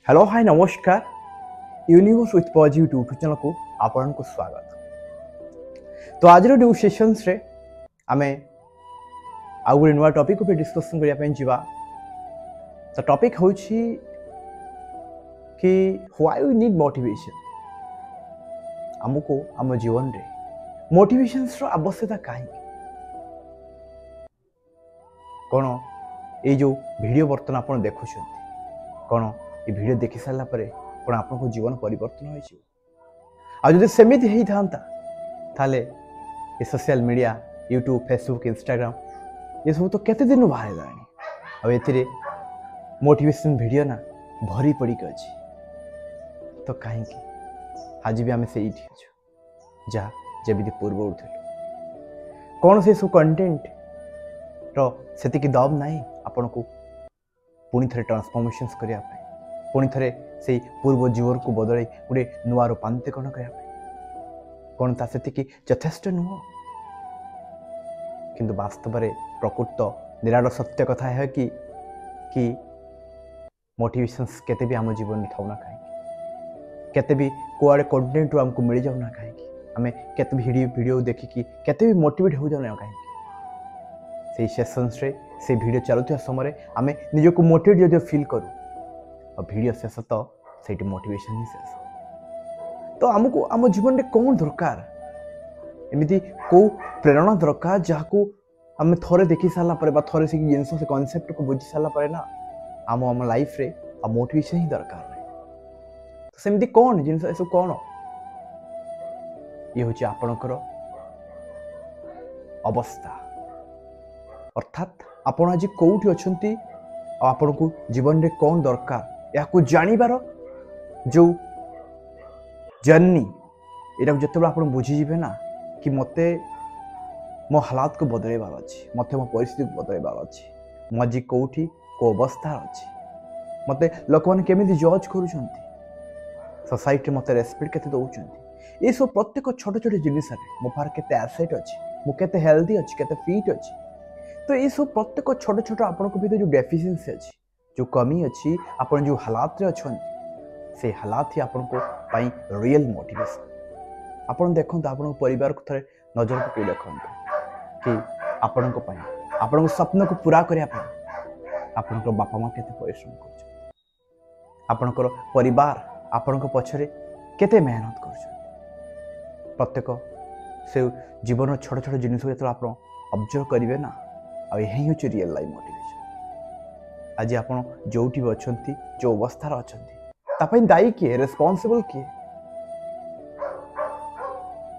Hello hi नमस्कार universe with pause YouTube channel को आपण को स्वागत। तो आज न्यू सेशन रे आमे आउ गोटे नुआ टॉपिक पे डिस्कशन करिया पे जीवा। तो टॉपिक होची कि व्हाई वी नीड मोटिवेशन। हमको हम जीवन रे मोटिवेशन रो आवश्यकता काहे कोन ए जो वीडियो बर्तन आपण देखुछन कोन ये वीडियो देखि सारा पर कोन आपन जीवन परिवर्तन होइछि। आ जदि सेमिति हेई थांता थाले ये social media YouTube Facebook Instagram ये सब तो केते दिन बाहर लानी अब एथिरे मोटिवेशन वीडियो ना भरी पड़ी के अछि। तो काहे कि आज भी आमे सेही अछि जा जेबिदि पूर्व उठलु कोन से सब कंटेंट रो सेति कि दब नाही आपन को पुनी थरे ट्रांसफॉर्मेशंस करिया पे पुणी थे से पूर्व जीवन को बदल गोटे नुआ रूपांतरण करने कौन ता से यथेष्ट नुह किंतु वास्तव में प्रकृत निराट सत्य कथा है कि मोटिवेशंस केते भी आम जीवन में थाउना कहीं केते भी कुआड़े कंटेंट आमको मिल जाऊना कहीं आम केते भी वीडियो देखिकी केते भी मोटिवेट हो जाऊना कहीं से सेशंस रे से वीडियो चलुवा समय आम निजको मोटिवेट जो फील करूँ और वीडियो शेष तो से मोटिवेशन ही शेष। तो आमको आम जीवन में कौन दरकार एमती को प्रेरणा दरकार जहाँ आम थे देखी सारापर थे से जिन से कनसेप्ट को बुझी सारापर ना आम आम लाइफ रे आ मोटिवेशन ही दरकार नहीं। तो सेमती कौन जिन सब कौन ये हूँ आपणकर अवस्था अर्थात आपण आज कौटी अच्छी आपण को जीवन में कौन दरकार या जानिबार जो जर्नी यहाँ जो आप बुझीजे ना कि मते मो हालात को बदलवार अच्छी मते मो परिस्थिति को बदलवार अच्छी मु आज कौटी को अवस्था अच्छी मते लोक मैंने केमिति जज करुँच सोसाइटी मते रेस्पेक्ट केते दौरान ये सब प्रत्येक छोट छोट जिनिस मो पार केते एसेट अच्छी मु केते हेल्दी अच्छी केते फिट अच्छी। तो ये सब प्रत्येक छोट छोट आपण भीतर जो डेफिशिएंसी अच्छी जो कमी अच्छी आपण जो हालात रे अच्छन से हालात ही आपण को पाई रियल मोटिवेशन। आपण देखंत आपण परिवार को थरे नजर को देखंत कि आपण को पाई आपण स्वप्न को पूरा करिया पाई आपण को बापा मां केते परिश्रम कर आपण को परिवार आपण को पछरे केते मेहनत कर प्रत्येक से जीवन छोट छोट जिनिस जो आप ऑब्जर्व करेंगे ना आ यही हूँ रियल लाइफ मोटिवेशन। आज आप जो भी अच्छा जो अवस्था अच्छा दायी किए रेस्पॉन्सिबल किए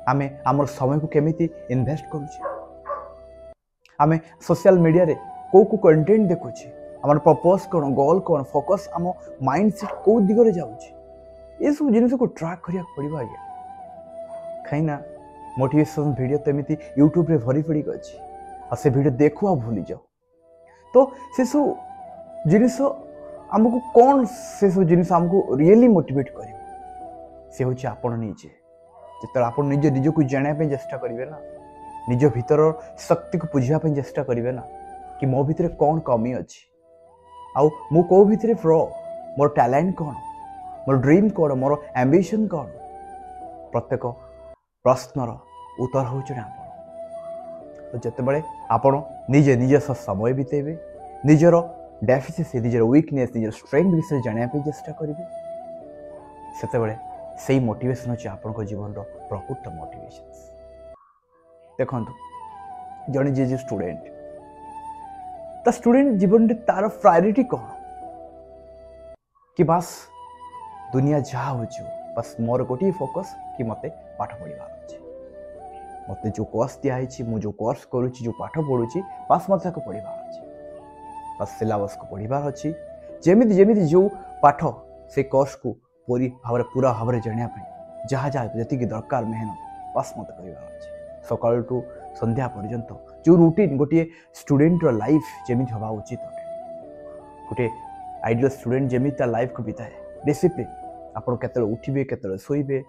आमे आमर समय को केमिति इन्वेस्ट करुचे आमे सोशल मीडिया रे को कंटेंट देखुचे आमर पर्पस कौन गोल कौन फोकस आम माइंडसेट को दिगरे जाउची ये सब जिनिस को ट्रैक करिया पड़िबा आज्ञा कहीं मोटिवेशन वीडियो तो एमती यूट्यूब रे भरी पड़ी अच्छी आ से वीडियो देखो आ भूली जाओ। तो से सब जिनिस आमको कौन से सब जिनिस आमको रियली मोटिवेट कर से हूँ आपण निजे जिते आप निज निज को जानापी चेष्टा करेंगे ना निज भीतर शक्ति को बुझापी चेष्टा करेंगे ना कि मो भितर कौन कमी अच्छी आउ मु कौ भितर प्रो मोर टैलेंट कौन मोर ड्रीम कौन मोर एम्बिशन कौन प्रत्येक प्रश्नर उत्तर हूँ आप। तो जिते आपण निजे निज समय बितेबे निजर डेफिसिएंसी निजर वीकनेस निजर स्ट्रेंथ विषय जानापी चेष्टा करेंगे से ही मोटिवेशन अच्छे आपण जीवन प्रकृत मोटिवेशन। देखो जड़े जे स्टूडेंट ता स्टूडेंट जीवन में तार प्रायोरिटी कौन कि बस दुनिया जहाँ हो बस मोर गोटे फोकस कि मते पाठ पढ़ार अच्छे मते जो कोर्स दिखाई मुझे जो कोर्स करुच्ची जो पाठ पढ़ुची बस मत पढ़ार अच्छे बस सिलेबस को पढ़ार अच्छी जमी जमी जो पाठ से कोर्स को पूरी भाव पूरा भाव में जानापी जहाँ जहाँ जी दरकार मेहनत बस मत कर अच्छे सकाल टू संध्या पर्यंत जो रूटीन गोटे स्टूडेंट लाइफ जमी हवा उचित गोटे आइडियल स्टूडेंट जमी लाइफ को बिताए डिसिप्लिन आपड़ केत उठे केत शोबे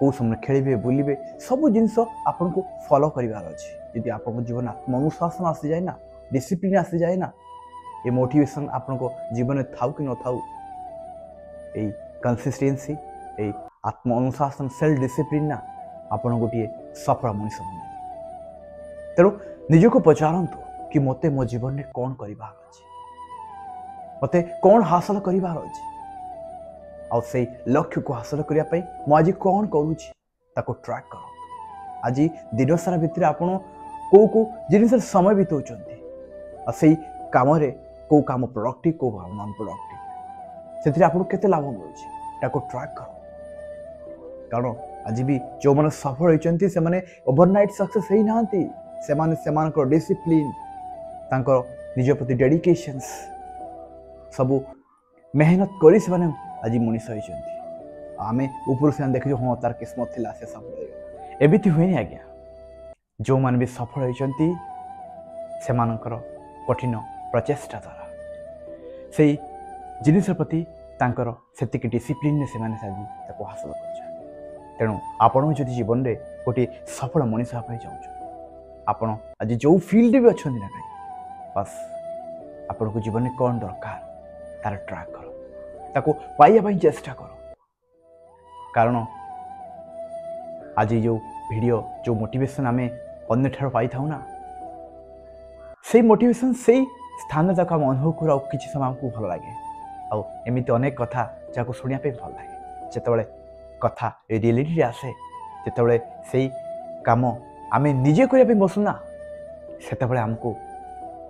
कौ समय खेलेंगे बुलवे सब जिनस आपन को फॉलो करार अच्छे यदि आप जीवन आत्मविश्वास आसी जाए ना डिसिप्लिन आसी जाए ना ये मोटिवेशन आपन को जीवन में थाउ कि न थाउ এই କନସିଷ୍ଟେନ୍ସି এই ଆତ୍ମ ଅନୁଶାସନ ସେଲ୍ଫ ଡିସିପ୍ଲିନ୍ ନା ଆପଣ ଗୋଟିଏ ସଫଳ ମଣିଷ ବନେଇବେ। ତେଣୁ ନିଜକୁ ପଚାରନ୍ତୁ କି ମୋତେ ମୋ ଜୀବନରେ କ'ଣ କରିବାର ଅଛି, ମୋତେ କ'ଣ ହାସଲ କରିବାର ଅଛି, ଆଉ ସେଇ ଲକ୍ଷ୍ୟକୁ ହାସଲ କରିବା ପାଇଁ ମୁଁ ଆଜି କ'ଣ କରୁଛି ତାକୁ ଟ୍ରାକ୍ କରନ୍ତୁ। ଆଜି ଦିନସାରା ଭିତରେ ଆପଣ କେଉଁ ଜିନିଷରେ ସମୟ ବିତାଉଛନ୍ତି ଆଉ ସେଇ କାମରେ କେଉଁ କାମ ପ୍ରଡକ୍ଟିଭ୍ କେଉଁ କାମ ନନ୍ ପ୍ରଡକ୍ଟିଭ୍, ସେଥିରେ ଆପଣଙ୍କୁ କେତେ ଲାଭ ମିଳୁଛି ତାକୁ ଟ୍ରାକ୍ କର। କାରଣ ଆଜି ବି ଯେଉଁମାନେ ସଫଳ ହୋଇଛନ୍ତି ସେମାନେ ଓଭରନାଇଟ୍ ସକ୍ସେସ୍ ହେଇନାହାନ୍ତି। ସେମାନେ ସେମାନଙ୍କର ଡିସିପ୍ଲିନ୍, ତାଙ୍କର ନିଜ ପ୍ରତି ଡେଡିକେସନ୍ସ ସବୁ ମେହନତ କରି ସେମାନେ ଆଜି ମଣିଷ ହେଇଛନ୍ତି। ଆମେ ଉପରୁ ସେମାନେ ଦେଖିଛୁ ହଁ ତାର କିସ୍ମତ ଥିଲା ସେ ସଫଳ ହେଇଗଲା, ଏମିତି ହୁଏନି ଆଜ୍ଞା। ଯେଉଁମାନେ ବି ସଫଳ ହୋଇଛନ୍ତି ସେମାନଙ୍କର କଠିନ ପ୍ରଚେଷ୍ଟା ଦ୍ୱାରା ସେଇ ଜିନିଷ ପ୍ରତି ତାଙ୍କର ସେତିକି ଡିସିପ୍ଲିନ୍ରେ ସେମାନେ ଆଜି ତାକୁ ହାସଲ କରିଛନ୍ତି। ତେଣୁ ଆପଣ ଯଦି ଜୀବନରେ ଗୋଟିଏ ସଫଳ ମଣିଷ ହେବା ପାଇଁ ଚାହୁଁଛନ୍ତି, ଆପଣ ଆଜି ଯେଉଁ ଫିଲ୍ଡରେ ବି ଅଛନ୍ତି ନା କାହିଁ, ବାସ୍ ଆପଣଙ୍କୁ ଜୀବନରେ କ'ଣ ଦରକାର ତାର ଟ୍ରାକ୍ କର, ତାକୁ ପାଇବା ପାଇଁ ଚେଷ୍ଟା କର। କାରଣ ଆଜି ଯେଉଁ ଭିଡ଼ିଓ ଯେଉଁ ମୋଟିଭେସନ୍ ଆମେ ଅନ୍ୟଠାରୁ ପାଇଥାଉ ନା, ସେଇ ମୋଟିଭେସନ୍ ସେଇ ସ୍ଥାନରେ ତାକୁ ଆମେ ଅନୁଭବ କରୁ ଆଉ କିଛି ସମୟ ଆମକୁ ଭଲ ଲାଗେ। ଆଉ ଏମିତି ଅନେକ କଥା ଯାହାକୁ ଶୁଣିବା ପାଇଁ ଭଲ ଲାଗେ। ଯେତେବେଳେ କଥା ରିଏଲିଟିରେ ଆସେ, ଯେତେବେଳେ ସେଇ କାମ ଆମେ ନିଜେ କରିବା ପାଇଁ ବସୁନା, ସେତେବେଳେ ଆମକୁ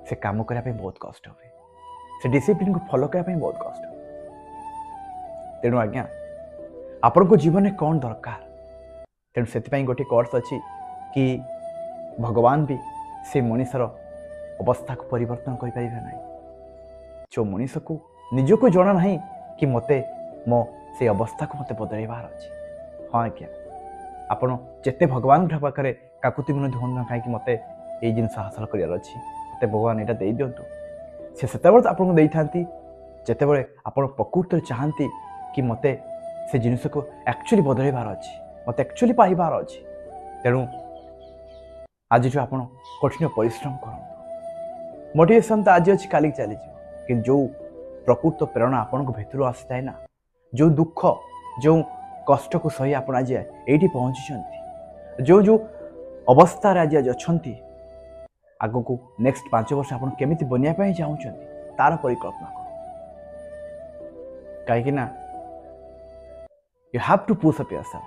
ସେ କାମ କରିବା ପାଇଁ ବହୁତ କଷ୍ଟ ହୁଏ, ସେ ଡିସିପ୍ଲିନ୍କୁ ଫଲୋ କରିବା ପାଇଁ ବହୁତ କଷ୍ଟ ହୁଏ। ତେଣୁ ଆଜ୍ଞା ଆପଣଙ୍କ ଜୀବନରେ କ'ଣ ଦରକାର, ତେଣୁ ସେଥିପାଇଁ ଗୋଟିଏ କୋର୍ସ ଅଛି କି ଭଗବାନ ବି ସେ ମଣିଷର ଅବସ୍ଥାକୁ ପରିବର୍ତ୍ତନ କରିପାରିବେ ନାହିଁ। ଯେଉଁ ମଣିଷକୁ ନିଜକୁ ଜଣା ନାହିଁ କି ମୋତେ ମୋ ସେଇ ଅବସ୍ଥାକୁ ମୋତେ ବଦଳାଇବାର ଅଛି। ହଁ ଆଜ୍ଞା, ଆପଣ ଯେତେ ଭଗବାନଙ୍କ ପାଖରେ କାକୁତି ମିନତି ହୁଅନ୍ତୁ ନା କାହିଁକି ମୋତେ ଏଇ ଜିନିଷ ହାସଲ କରିବାର ଅଛି, ମୋତେ ଭଗବାନ ଏଇଟା ଦେଇଦିଅନ୍ତୁ, ସେ ସେତେବେଳେ ତ ଆପଣଙ୍କୁ ଦେଇଥାନ୍ତି ଯେତେବେଳେ ଆପଣ ପ୍ରକୃତରେ ଚାହାନ୍ତି କି ମୋତେ ସେ ଜିନିଷକୁ ଆକ୍ଚୁଆଲି ବଦଳାଇବାର ଅଛି, ମୋତେ ଆକ୍ଚୁଆଲି ପାଇବାର ଅଛି। ତେଣୁ ଆଜିଠୁ ଆପଣ କଠିନ ପରିଶ୍ରମ କରନ୍ତୁ। ମୋଟିଭେସନ୍ ତ ଆଜି ଅଛି କାଲିକି ଚାଲିଯିବ, କିନ୍ତୁ ଯେଉଁ ପ୍ରକୃତ ପ୍ରେରଣା ଆପଣଙ୍କ ଭିତରୁ ଆସିଥାଏ ନା, ଯେଉଁ ଦୁଃଖ ଯେଉଁ କଷ୍ଟକୁ ସହି ଆପଣ ଆଜି ଏଇଠି ପହଞ୍ଚିଛନ୍ତି, ଯେଉଁ ଅବସ୍ଥାରେ ଆଜି ଅଛନ୍ତି, ଆଗକୁ ନେକ୍ସଟ 5 ବର୍ଷ ଆପଣ କେମିତି ବନିବା ପାଇଁ ଚାହୁଁଛନ୍ତି ତାର ପରିକଳ୍ପନା କର। କାହିଁକି ନା you have to push up yourself.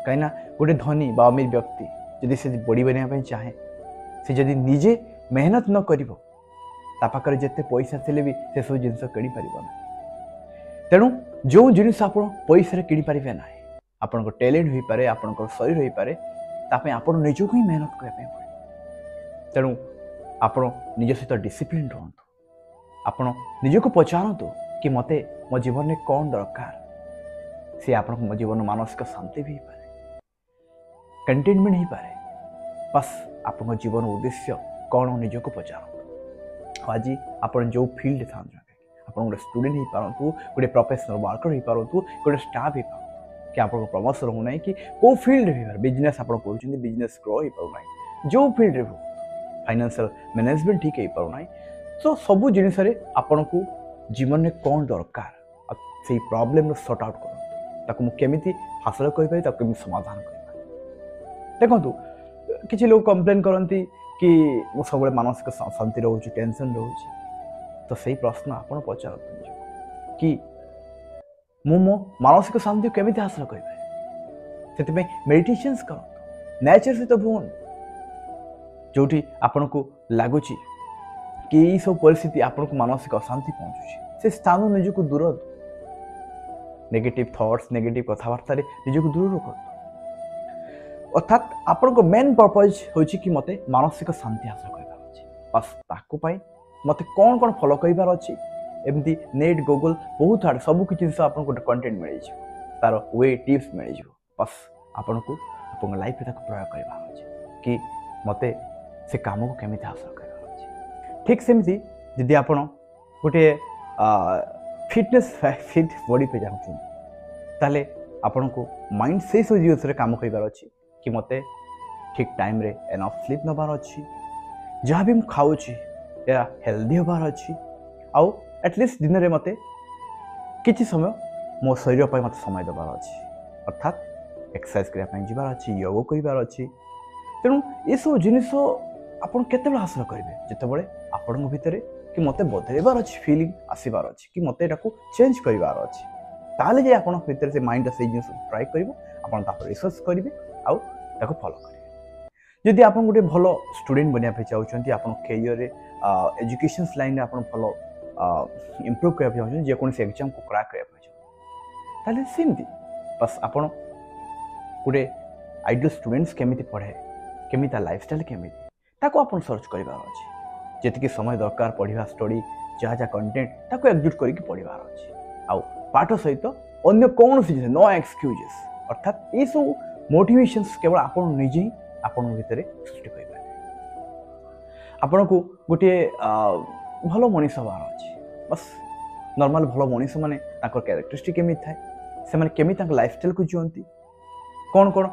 କାହିଁକିନା ଗୋଟେ ଧନୀ ବା ଅମିର ବ୍ୟକ୍ତି ଯଦି ସେ ବଡ଼ି ବନିବା ପାଇଁ ଚାହେଁ, ସେ ଯଦି ନିଜେ ମେହନତ ନ କରିବ, ତା ପାଖରେ ଯେତେ ପଇସା ଥିଲେ ବି ସେସବୁ ଜିନିଷ କିଣିପାରିବ ନାହିଁ। ତେଣୁ ଯେଉଁ ଜିନିଷ ଆପଣ ପଇସାରେ କିଣିପାରିବେ ନାହିଁ, ଆପଣଙ୍କ ଟ୍ୟାଲେଣ୍ଟ ହୋଇପାରେ, ଆପଣଙ୍କର ଶରୀର ହୋଇପାରେ, ତା ପାଇଁ ଆପଣ ନିଜକୁ ହିଁ ମେହନତ କରିବା ପାଇଁ ପଡ଼ିବ। ତେଣୁ ଆପଣ ନିଜ ସହିତ ଡିସିପ୍ଲିନ୍ ରୁହନ୍ତୁ। ଆପଣ ନିଜକୁ ପଚାରନ୍ତୁ କି ମୋତେ ମୋ ଜୀବନରେ କ'ଣ ଦରକାର। ସେ ଆପଣଙ୍କ ମୋ ଜୀବନ ମାନସିକ ଶାନ୍ତି ବି ହେଇପାରେ, କଣ୍ଟେନମେଣ୍ଟ ହେଇପାରେ। ବାସ୍ ଆପଣଙ୍କ ଜୀବନ ଉଦ୍ଦେଶ୍ୟ କ'ଣ ନିଜକୁ ପଚାରନ୍ତୁ। ଆଉ ଆଜି ଆପଣ ଯେଉଁ ଫିଲ୍ଡରେ ଥାଆନ୍ତୁ, ଆପଣ ଗୋଟେ ଷ୍ଟୁଡେଣ୍ଟ ହେଇପାରନ୍ତୁ, ଗୋଟେ ପ୍ରଫେସନାଲ ୱାର୍କର ହେଇପାରନ୍ତୁ, ଗୋଟେ ଷ୍ଟାଫ୍ ହେଇପାରନ୍ତୁ, କି ଆପଣଙ୍କ ପ୍ରମୋସନ୍ ହେଉନାହିଁ କି କେଉଁ ଫିଲ୍ଡରେ ହେଇପାରେ, ବିଜନେସ୍ ଆପଣ କରୁଛନ୍ତି, ବିଜନେସ୍ ଗ୍ରୋ ହେଇପାରୁନାହିଁ, ଯେଉଁ ଫିଲ୍ଡରେ ହଉ, ଫାଇନାନ୍ସିଆଲ ମ୍ୟାନେଜମେଣ୍ଟ ଠିକ୍ ହେଇପାରୁନାହିଁ, ତ ସବୁ ଜିନିଷରେ ଆପଣଙ୍କୁ ଜୀବନରେ କ'ଣ ଦରକାର ଆଉ ସେଇ ପ୍ରୋବ୍ଲେମର ସର୍ଟ ଆଉଟ୍ କରନ୍ତୁ। ତାକୁ ମୁଁ କେମିତି ହାସଲ କରିପାରିବି, ତାକୁ କେମିତି ସମାଧାନ କରିପାରିବି। ଦେଖନ୍ତୁ, କିଛି ଲୋକ କମ୍ପ୍ଲେନ୍ କରନ୍ତି କି ମୁଁ ସବୁବେଳେ ମାନସିକ ଶାନ୍ତି ରହୁଛି, ଟେନସନ୍ ରହୁଛି। ତ ସେଇ ପ୍ରଶ୍ନ ଆପଣ ପଚାରନ୍ତୁ ନିଜକୁ କି ମୁଁ ମୋ ମାନସିକ ଶାନ୍ତି କେମିତି ହାସଲ କରିପାରିବି। ସେଥିପାଇଁ ମେଡିଟେସନ୍ସ କରନ୍ତୁ, ନେଚର ସହିତ ଭୁଅନ୍ତୁ। ଯେଉଁଠି ଆପଣଙ୍କୁ ଲାଗୁଛି କି ଏଇସବୁ ପରିସ୍ଥିତି ଆପଣଙ୍କୁ ମାନସିକ ଅଶାନ୍ତି ପହଞ୍ଚୁଛି, ସେ ସ୍ଥାନ ନିଜକୁ ଦୂର, ନେଗେଟିଭ୍ ଥଟ୍ସ, ନେଗେଟିଭ୍ କଥାବାର୍ତ୍ତାରେ ନିଜକୁ ଦୂର ରଖନ୍ତୁ। ଅର୍ଥାତ୍ ଆପଣଙ୍କ ମେନ୍ ପର୍ପଜ୍ ହେଉଛି କି ମୋତେ ମାନସିକ ଶାନ୍ତି ହାସଲ କରିବାର ଅଛି। ବାସ୍ ତାକୁ ପାଇଁ ମୋତେ କ'ଣ କ'ଣ ଫଲୋ କରିବାର ଅଛି। ଏମିତି ନେଟ୍, ଗୁଗଲ୍ ବହୁତ ଆଡ଼େ ସବୁ କିଛି ଜିନିଷ ଆପଣଙ୍କୁ ଗୋଟେ କଣ୍ଟେଣ୍ଟ ମିଳିଯିବ, ତା'ର ୱେ ଟିପ୍ସ ମିଳିଯିବ। ବାସ୍ ଆପଣଙ୍କୁ ଆପଣଙ୍କ ଲାଇଫ୍ରେ ତାକୁ ପ୍ରୟୋଗ କରିବାର ଅଛି କି ମୋତେ ସେ କାମକୁ କେମିତି ହାସଲ କରିବାର ଅଛି। ଠିକ୍ ସେମିତି ଯଦି ଆପଣ ଗୋଟିଏ ଫିଟନେସ୍ ଫିଟ୍ ବଡ଼ି ପାଇଁ ଚାହୁଁଛନ୍ତି, ତାହେଲେ ଆପଣଙ୍କୁ ମାଇଣ୍ଡ ସେଇ ସବୁ ଜିନିଷରେ କାମ କରିବାର ଅଛି କି ମୋତେ ଠିକ୍ ଟାଇମ୍ରେ ଏନଫ୍ ସ୍ଲିପ୍ ନେବାର ଅଛି, ଯାହା ବି ମୁଁ ଖାଉଛି ଏହା ହେଲ୍ଦି ହେବାର ଅଛି, ଆଉ ଆଟଲିଷ୍ଟ ଦିନରେ ମୋତେ किछि समय मो शरीर पर मत समय देवार अच्छी अर्थात एक्सरसाइज करने जीवार अच्छी योग करार अच्छी तेणु ये सब जिनिस आपड़ केत हासिल करेंगे जितेबाला आपण भितर कि मत बदलबार अच्छी फिलिंग आसबार अच्छी कि मत यहाँ चेंज करार अच्छी ताले जे आपण भितर से माइंड से जिन ट्राए कर रिसर्च करेंगे आउ फॉलो करेंगे जदि आप गोटे भल स्टूडेंट बनवाई चाहते आप कैरियर एजुकेशन लाइन आप भल इम्प्रूव करने चाहते जेकोसी एग्जाम को क्रैक करने सेमती बस आप गोटे आइडियल स्टूडेंट्स केमी पढ़े केमी लाइफस्टाइल केमी ताको आप सर्च करार अच्छे जी समय दरकार पढ़ा स्टडी जहाँ जहाँ कंटेंट ताको एक्जिक्यूट करके पढ़ार अच्छे आउ पाठ सहित अन्य कौन सी जिन नो एक्सक्यूजेस अर्थात ये सब मोटिवेशंस केवल आप निजे ही आपण भितर सृष्टि कर आपन को गोटे भल मनीष हबार अच्छे बस नॉर्मल भल मनीष माने ताकर कैरेक्टरिस्टिक केमी थाए से माने केमी ताकर लाइफस्टाइल को जीवंती कौन कौन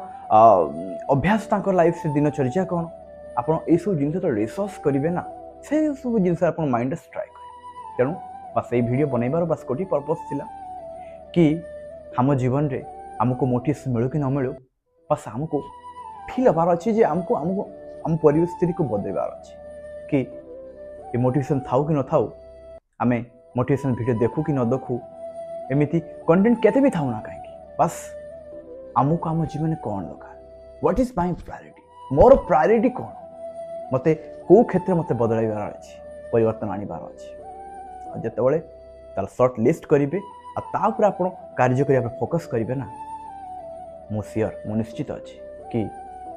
अभ्यास ताकर लाइफ से दिनचर्या कौन आपन ये सब जिन तो रिसर्च करेंगे ना से सब जिन आप माइंड स्ट्राइक करें तेणु बस ये वीडियो बनइबार बस गोटे पर्पस थिला कि हम जीवन रे आमको मोटिवेशन मिलू कि न मिलू बस आमको फील हबार अच्छी जे आमको आमको आम परिस्थिति को बदलबार अच्छी कि ये मोटिवेशन थाऊ कि न थाऊ आमे मोटिवेशन वीडियो देखू कि न देखू एमती कंटेंट केते भी थाऊ ना कहीं बस आमको आम जीवन में कौन दरकार what is my priority more priority कौन मते को क्षेत्र मते बदलाइबार अच्छी परिवर्तन आनिबार अच्छी जितेबाला तार सर्ट लिस्ट करेंगे आपर आप कार्य करने फोकस करेंगे ना मु सियर मु निश्चित अच्छी कि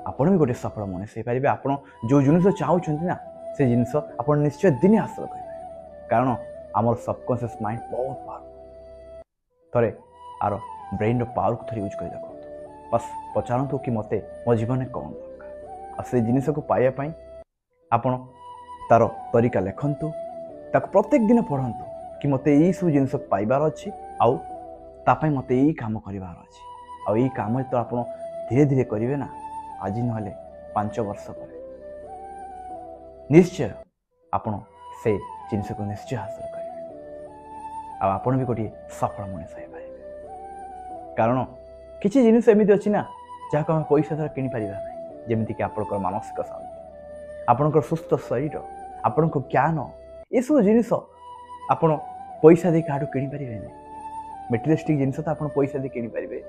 आपण भी गोटे सफल मनीष हो पारे आप जो जिन चाहते ना से जिनस आप निश्चय दिन हासिल करेंगे कारण आमर सबकनसीयस माइंड बहुत पावर थे आर ब्रेन पावर को थे यूज कर देखो बस पचारतु कि मत मो जीवन में कौन दरकार से जिनस को पाइबापी आपण तार तरीका लिखतु प्रत्येक दिन पढ़तु कि मत यही सब जिन पाइबार अच्छी आउ तापाई मत यही काम करार अच्छी आउ यही काम तो आप धीरे धीरे करेंगे ना आज ना 5 वर्ष पर निश्चय आपण से जिनस को निश्चय हासिल करेंगे आपण भी गोटे सफल मनीष हो पारे कारण किसी जिनिस एमती अच्छी ना जहाँ आम पैसा द्वारा कि पार ना जमीक आप मानसिक शांति आपणकर सुस्थ शरीर आपण ज्ञान ये सब जिनिस आप पैसा दे क्या कि पारे ना मेटेरियलिस्टिक जिनिस तो आप पैसा दे कि पारे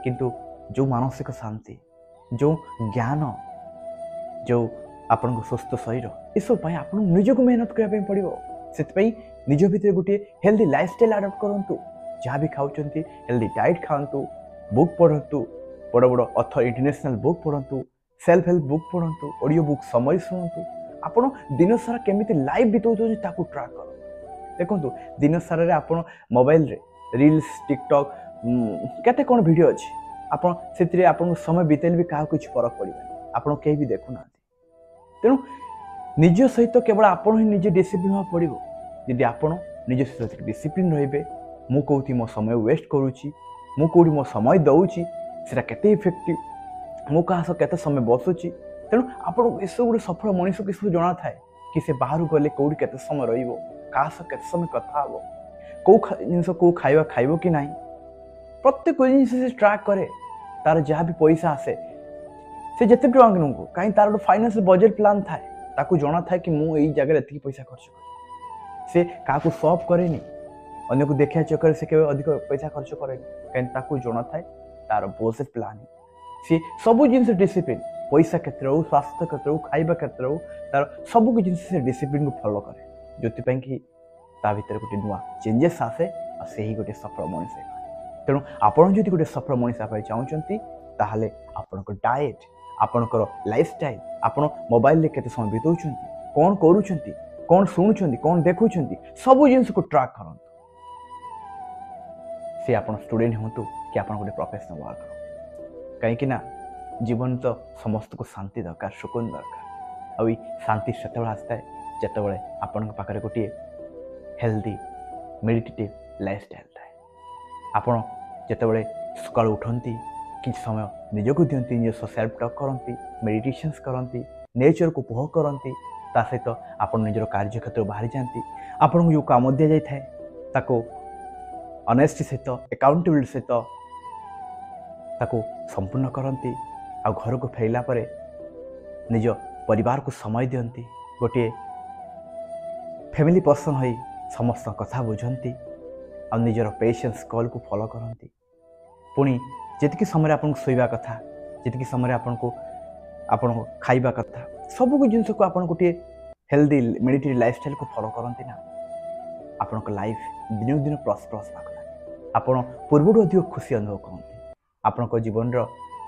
किंतु जो मानसिक शांति जो ज्ञान जो आपण सुस्थ शरीर ये सब आप निजक मेहनत करने पड़ो से निज भितर गोटे हेल्दी लाइफस्टाइल आडप्ट करूँ जहाँ भी खाऊँ हेल्दी डाइट खातु बुक पढ़तु बड़ बड़ अथर इंटरनेशनल बुक पढ़तु सेल्फ हेल्प बुक पढ़तु ऑडियो बुक समय शुणु आपण दिन सारा केमी लाइफ बिताऊँ ट्राक कर देखो दिन सारा आप मोबाइल रे रील्स टिकटॉक केते कौन वीडियो अच्छी आपन से आपन समय बीतेल भी क्या कुछ फरक पड़े आपन कहीं भी देखुना तेणु निज सहित केवल आपन ही निजे डिसिप्लिन हाँ पड़ो जदि आपन निज सहित डिसिप्लिन रे मु कौटी मो समय वेस्ट करुँची मु कौटी मो समय दौची सेटा केते इफेक्टिव मु क्या केते समय बसुची तेणु आपन ये सब गोटे सफल मनीष को सब जना थाए कि से बाहर गले कौटी केते समय रहिबो क्या केते समय कथा हम कौ जिनस कौ खाइबा खाइबो कि नहीं प्रत्येक जिन से ट्रैक करे तार जहाँ भी पैसा आसे से जिते टका किनू कहीं तार गोटे फाइनेंशियल बजेट प्लान थाए ताकू जना थाए कि मुझे यही जगह एति पैसा खर्च कर से क्या सॉफ करे अन्य को देखा चक्कर से केवल अधिक पैसा खर्च करे कहीं ताकू जना थाए तार बजेट प्लान सी सब जिन डिसिप्लिन पैसा क्षेत्र हो स्वास्थ्य क्षेत्र हो खाइबा क्षेत्र हो तार सब जिन से डिसिप्लिन को फॉलो करे जो कि ता भीतर गोटे नुआ चेंजेस आसे और से ही गोटे सफल मनीष तेणु आपड़ जो गोटे सफल मनीष आप चाहते ताहले आपणकर डाएट आपणकर लाइफस्टाइल आप मोबाइल रे केते समय बिताउं कौन करूँ कौन शुणुं कौन देखुं सब जिन को ट्रैक कर सी आप स्टूडेंट हूँ कि आप गोटे प्रोफेशनल वर्कर कहीं जीवन तो समस्त को शांति दरकार सुकून दरकार आई शांति से आसता है जिते आपण पाखे गोटे हेल्दी मेडिटेटिव लाइफस्टाइल थाए आपण जिते सका उठती कि समय निजक दिखती निज सेल्फ टॉक करती मेडिटेशंस करती नेचर को उपभोग करती ता सहित आप निजर कार्य क्षेत्र बाहरी जाती आपन जो काम दि जाए ताको अनेस्टी सहित एकाउंटेबिलिटी सहित ताको संपूर्ण करती आ घर को फेरला पर निज परिवार को समय दियंती गोटे फैमिली पर्सन हो समस्त कथा बुझंती आ निजर पेशेंस कॉल को फॉलो करती पुणी जितकी समय आपन सोइबा कथा जितकी समय आपन खाइबा कथा सब जिनस को आपन गोटे हेल्दी मेडिटेटिव लाइफस्टाइल को फॉलो करती ना आपण लाइफ दिन दिन प्रस्परस लगे आपण पूर्वठू अधिक खुशी अनुभव करते आपण जीवन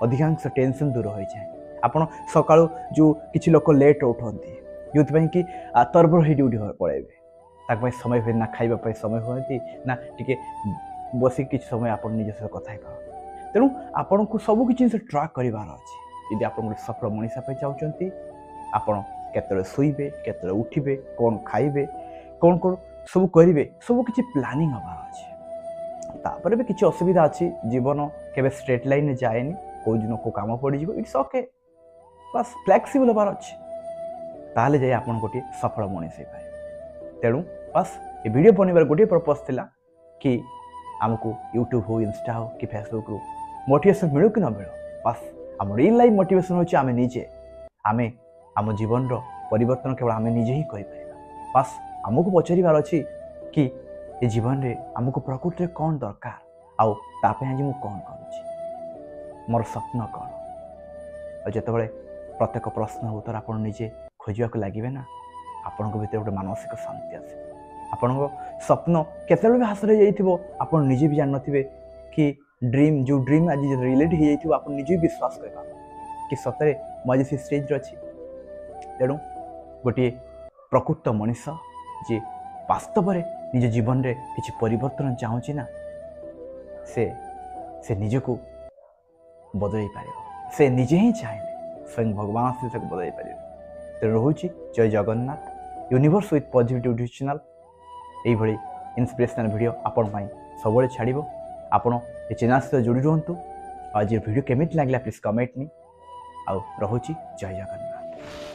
अधिकांश टेंशन दूर हो जाए आपण सकाळू जो किछि लोक लेट उठती जो कि तरबर हो ड्यूटी पड़ेबे ताक समय हुए ना खाइबा समय हुए ना टिके बस कि समय आप निज सहित कथा तेणु आपन को सब किसी जिन ट्राक करार अच्छे यदि आप गोटे सफल मनीषा चाहते आपड़ केतरे शुइबे केतरे उठिबे कौन खाइबे कौन कौन सब करेंगे सब किसी प्लानिंग हबार अच्छे तापर भी किसी असुविधा अच्छी जीवन केबे स्ट्रेट लाइन जाएनि कौ दिन को काम पड़ इट्स ओके बस फ्लेक्सिबल हबार अच्छे ताहले जाए आप गोटे सफल मनीष हो पाए तेणु बस ये वीडियो बनवार गोटे पर्पज थिला कि आमको यूट्यूब हो इंस्टा हो कि फेसबुक रू मोटिवेशन मिलू कि न मिलू बस आम रियल लाइफ मोटिवेशन होची आमे निजे आमे आम जीवन रो परिवर्तन केवल आमे निजे ही करि पाइबा बस आमको पचारिबार अछि कि ए जीवन रे आमको प्रकृति रे कोन दरकार आउ तापे आज मु कोन करूची मोर स्वप्न कोन और जेतेबेले प्रत्येक प्रश्न उत्तर आपण निजे खोजिया को लागिबे ना आपण भीतर गोटे मानसिक शांति आसे आपण स्वप्न केतबेले भी हासिल हो जाइथिबो आपण निजे भी जान नथिबे कि ड्रीम जो ड्रीम आज रियलिटी हो जाइथिबो आपण निजे विश्वास करबा कि सतरे म आज से स्टेज रे अछि तेणु गोटे प्रकृत मनीष जे वास्तव में निज जीवन रे किसी परिवर्तन चाहूँगी ना से निज को बदल पार से निजे ही चाहे स्वयं भगवान से बदल पारे तेणु रोचे जय Jagannath universe with positive channel यही इंस्पिरेशनल वीडियो आपण सब छाड़ आपण ये चैनल सहित जोड़ी रुहतु आज वीडियो केमिति लागला प्लीज कमेंट मी आ रोचे जय जगन्नाथ।